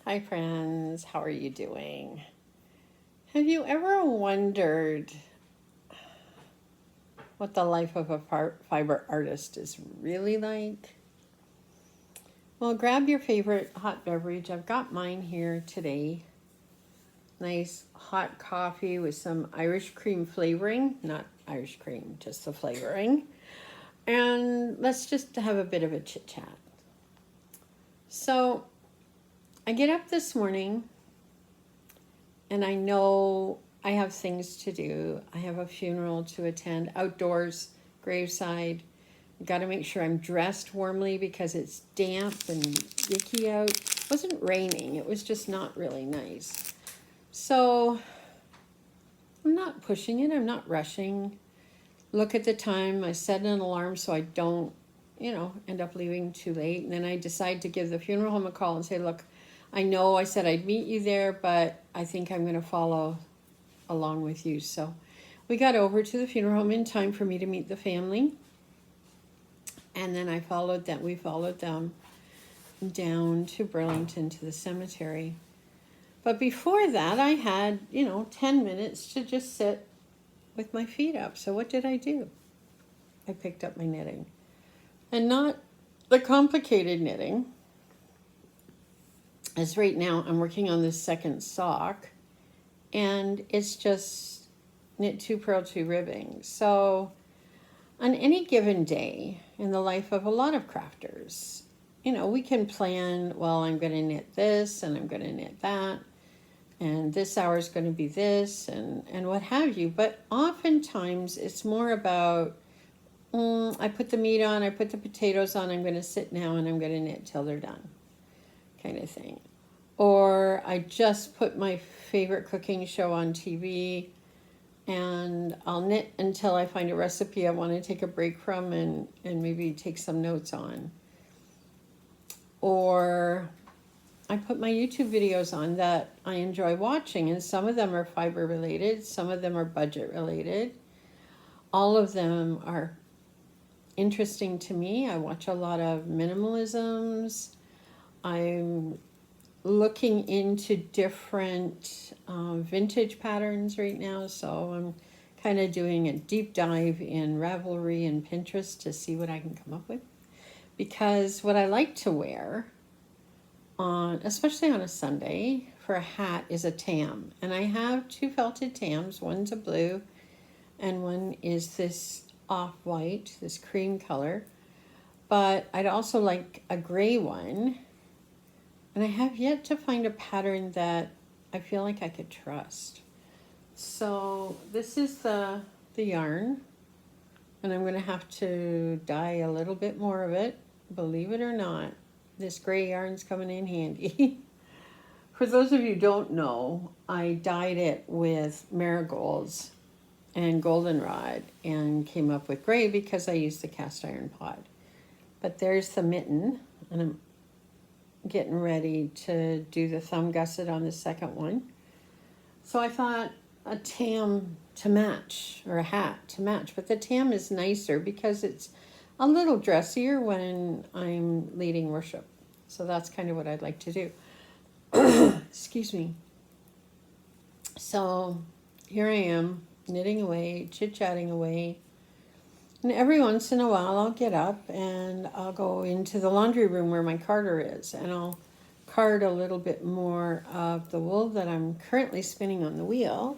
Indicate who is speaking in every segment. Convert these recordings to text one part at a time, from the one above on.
Speaker 1: Hi, friends. How are you doing? Have you ever wondered what the life of a fiber artist is really like? Well, grab your favorite hot beverage. I've got mine here today. Nice hot coffee with some Irish cream flavoring. Not Irish cream, just the flavoring. And let's just have a bit of a chit chat. So, I get up this morning and I know I have things to do. I have a funeral to attend outdoors, graveside. I got to make sure I'm dressed warmly because it's damp and icky out. It wasn't raining, it was just not really nice. So I'm not pushing it, I'm not rushing. Look at the time, I set an alarm so I don't, end up leaving too late. And then I decide to give the funeral home a call and say, look, I know I said I'd meet you there, but I think I'm going to follow along with you. So we got over to the funeral home in time for me to meet the family. And then we followed them down to Burlington to the cemetery. But before that, I had, 10 minutes to just sit with my feet up. So what did I do? I picked up my knitting. And not the complicated knitting, as right now I'm working on this second sock. And it's just knit 2, purl 2, ribbing. So on any given day in the life of a lot of crafters, we can plan, well, I'm going to knit this and I'm going to knit that. And this hour is going to be this and what have you. But oftentimes it's more about, I put the meat on, I put the potatoes on, I'm going to sit now and I'm going to knit till they're done, kind of thing. Or I just put my favorite cooking show on TV and I'll knit until I find a recipe I want to take a break from and maybe take some notes on. Or I put my YouTube videos on that I enjoy watching, and some of them are fiber related, some of them are budget related. All of them are interesting to me. I watch a lot of minimalisms. I'm looking into different vintage patterns right now, so I'm kind of doing a deep dive in Ravelry and Pinterest to see what I can come up with. Because what I like to wear especially on a Sunday for a hat, is a tam. And I have 2 felted tams. One's a blue and one is this off-white, this cream color. But I'd also like a gray one. And I have yet to find a pattern that I feel like I could trust. So this is the yarn. And I'm going to have to dye a little bit more of it, believe it or not. This gray yarn's coming in handy. For those of you who don't know, I dyed it with marigolds and goldenrod and came up with gray because I used the cast iron pot. But there's the mitten, and I'm getting ready to do the thumb gusset on the second one. So I thought a tam to match, or a hat to match, but the tam is nicer because it's a little dressier when I'm leading worship. So that's kind of what I'd like to do. Excuse me. So here I am, knitting away, chit-chatting away. And every once in a while I'll get up and I'll go into the laundry room where my carder is, and I'll card a little bit more of the wool that I'm currently spinning on the wheel,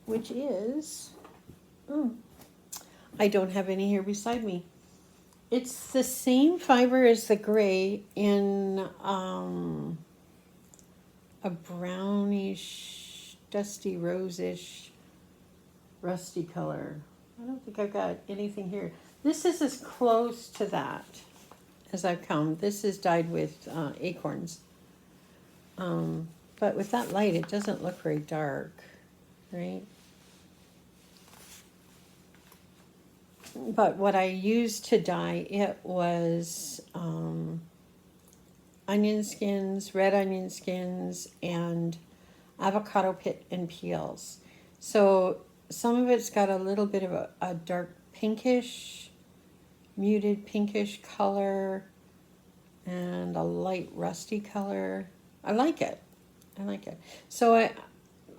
Speaker 1: which is, I don't have any here beside me. It's the same fiber as the gray in a brownish, dusty, rosish, rusty color. I don't think I've got anything here. This is as close to that as I've come. This is dyed with acorns. But with that light, it doesn't look very dark, right? But what I used to dye it was onion skins, red onion skins, and avocado pit and peels. So some of it's got a little bit of a dark pinkish, muted pinkish color, and a light rusty color. I like it. I like it. So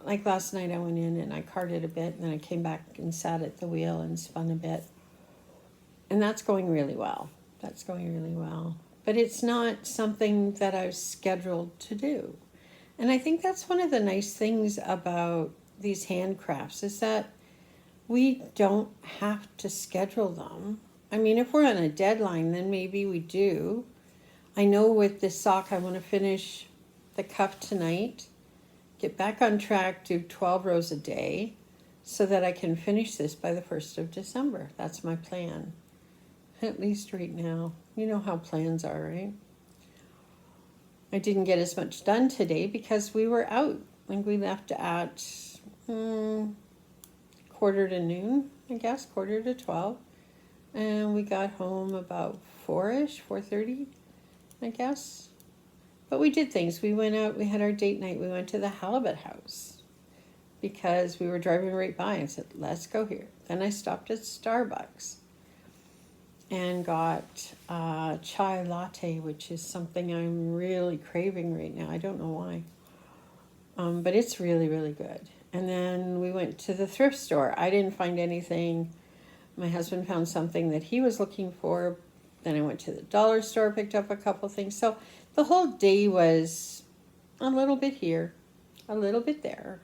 Speaker 1: like last night I went in and I carted a bit, and then I came back and sat at the wheel and spun a bit. And that's going really well. That's going really well. But it's not something that I've scheduled to do. And I think that's one of the nice things about these handcrafts is that we don't have to schedule them. I mean, if we're on a deadline, then maybe we do. I know with this sock, I want to finish the cuff tonight, get back on track, do 12 rows a day so that I can finish this by the 1st of December. That's my plan, at least right now. You know how plans are, right? I didn't get as much done today because we were out. Like we left at 12:45, I guess, 11:45. And we got home about 4-ish, 4:30, I guess. But we did things. We went out, we had our date night. We went to the halibut house because we were driving right by and said, let's go here. Then I stopped at Starbucks and got chai latte, which is something I'm really craving right now. I don't know why. But it's really, really good. And then we went to the thrift store. I didn't find anything. My husband found something that he was looking for. Then I went to the dollar store, picked up a couple things. So the whole day was a little bit here, a little bit there.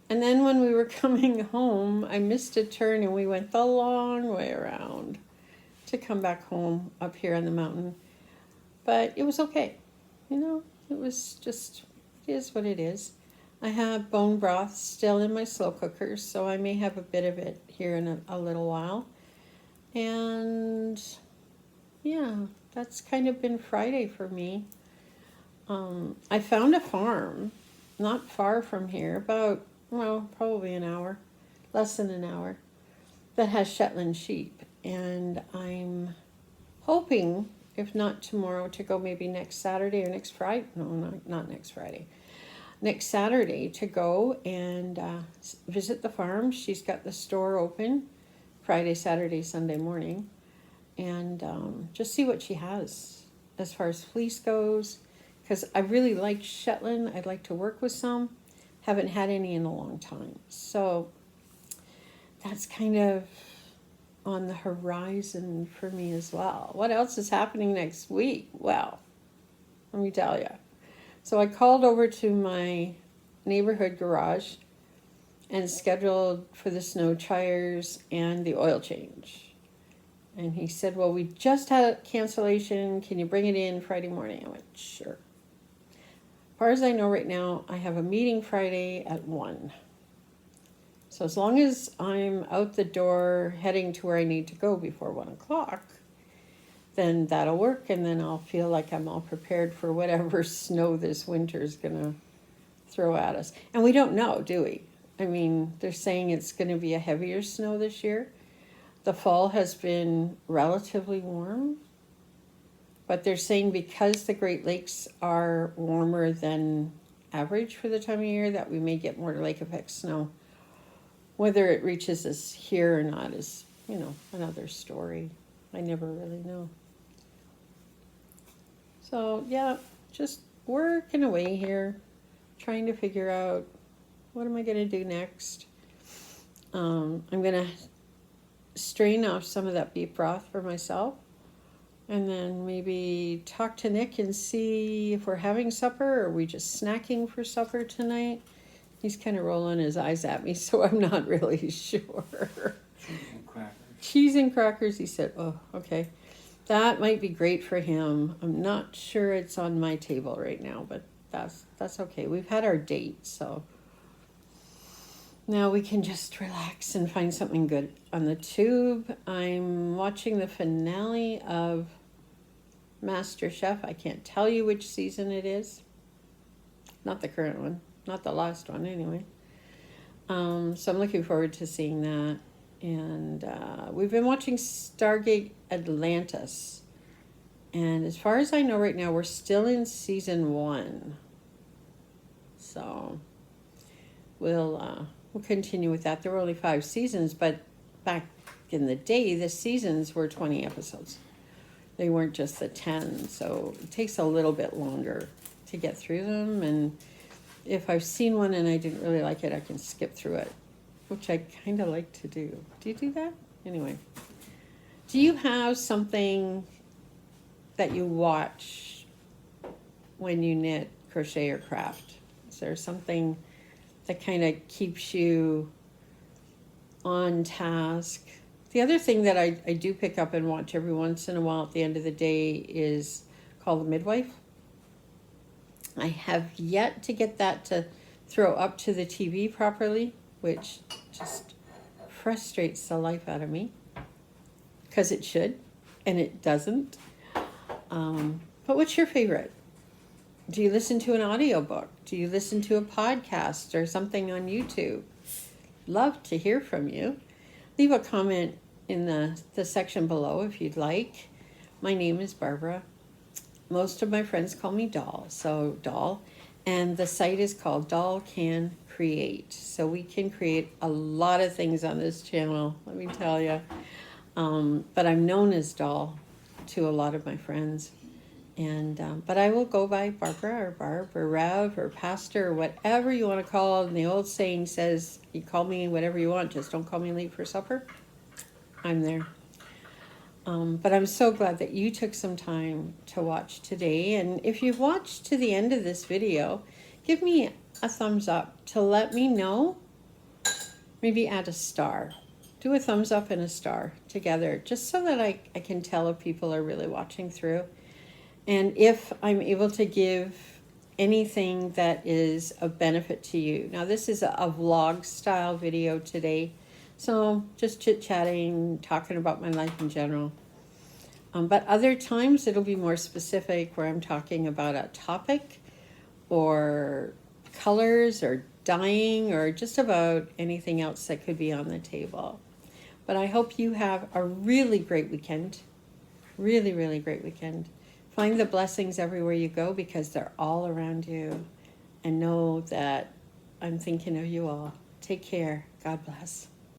Speaker 1: And then when we were coming home, I missed a turn and we went the long way around to come back home up here on the mountain. But it was okay. You know, it was just, it is what it is. I have bone broth still in my slow cooker, so I may have a bit of it here in a little while. And yeah, that's kind of been Friday for me. I found a farm not far from here, about, well, probably an hour, less than an hour, that has Shetland sheep. And I'm hoping, if not tomorrow, to go maybe next Saturday or next Friday. No, not next Friday. Next Saturday to go and visit the farm. She's got the store open Friday, Saturday, Sunday morning. And just see what she has as far as fleece goes. Because I really like Shetland. I'd like to work with some. Haven't had any in a long time. So that's kind of on the horizon for me as well. What else is happening next week? Well, let me tell you. So I called over to my neighborhood garage and scheduled for the snow tires and the oil change. And he said, well, we just had a cancellation. Can you bring it in Friday morning? I went, sure. As far as I know right now, I have a meeting Friday at 1. So as long as I'm out the door heading to where I need to go before 1 o'clock, then that'll work. And then I'll feel like I'm all prepared for whatever snow this winter is going to throw at us. And we don't know, do we? I mean, they're saying it's going to be a heavier snow this year. The fall has been relatively warm, but they're saying because the Great Lakes are warmer than average for the time of year that we may get more lake effect snow. Whether it reaches us here or not is, another story. I never really know. So yeah, just working away here, trying to figure out what am I going to do next. I'm going to strain off some of that beef broth for myself and then maybe talk to Nick and see if we're having supper or are we just snacking for supper tonight. He's kind of rolling his eyes at me, so I'm not really sure.
Speaker 2: Cheese and crackers.
Speaker 1: Cheese and crackers, he said. Oh, okay. That might be great for him. I'm not sure it's on my table right now, but that's okay. We've had our date, so now we can just relax and find something good on the tube. I'm watching the finale of MasterChef. I can't tell you which season it is. Not the current one. Not the last one, anyway. So I'm looking forward to seeing that. And we've been watching Stargate Atlantis. And as far as I know right now, we're still in season 1. So we'll continue with that. There were only 5 seasons, but back in the day, the seasons were 20 episodes. They weren't just the 10, so it takes a little bit longer to get through them. And if I've seen one and I didn't really like it, I can skip through it, which I kind of like to do. Do you do that? Anyway, do you have something that you watch when you knit, crochet, or craft? Is there something that kind of keeps you on task? The other thing that I do pick up and watch every once in a while at the end of the day is called The Midwife. I have yet to get that to throw up to the TV properly, which just frustrates the life out of me, because it should, and it doesn't. But what's your favorite? Do you listen to an audiobook? Do you listen to a podcast or something on YouTube? Love to hear from you. Leave a comment in the section below if you'd like. My name is Barbara. Most of my friends call me Doll, so Doll. And the site is called Doll Can Create. So we can create a lot of things on this channel, let me tell you. But I'm known as Doll to a lot of my friends. And but I will go by Barbara or Barb or Rev or Pastor or whatever you want to call it. And the old saying says, you call me whatever you want, just don't call me late for supper. I'm there. But I'm so glad that you took some time to watch today. And if you've watched to the end of this video, give me a thumbs up to let me know. Maybe add a star. Do a thumbs up and a star together, just so that I can tell if people are really watching through. And if I'm able to give anything that is of benefit to you. Now, this is a vlog style video today. So just chit-chatting, talking about my life in general. But other times it'll be more specific, where I'm talking about a topic or colors or dyeing or just about anything else that could be on the table. But I hope you have a really great weekend. Really, really great weekend. Find the blessings everywhere you go, because they're all around you. And know that I'm thinking of you all. Take care. God bless.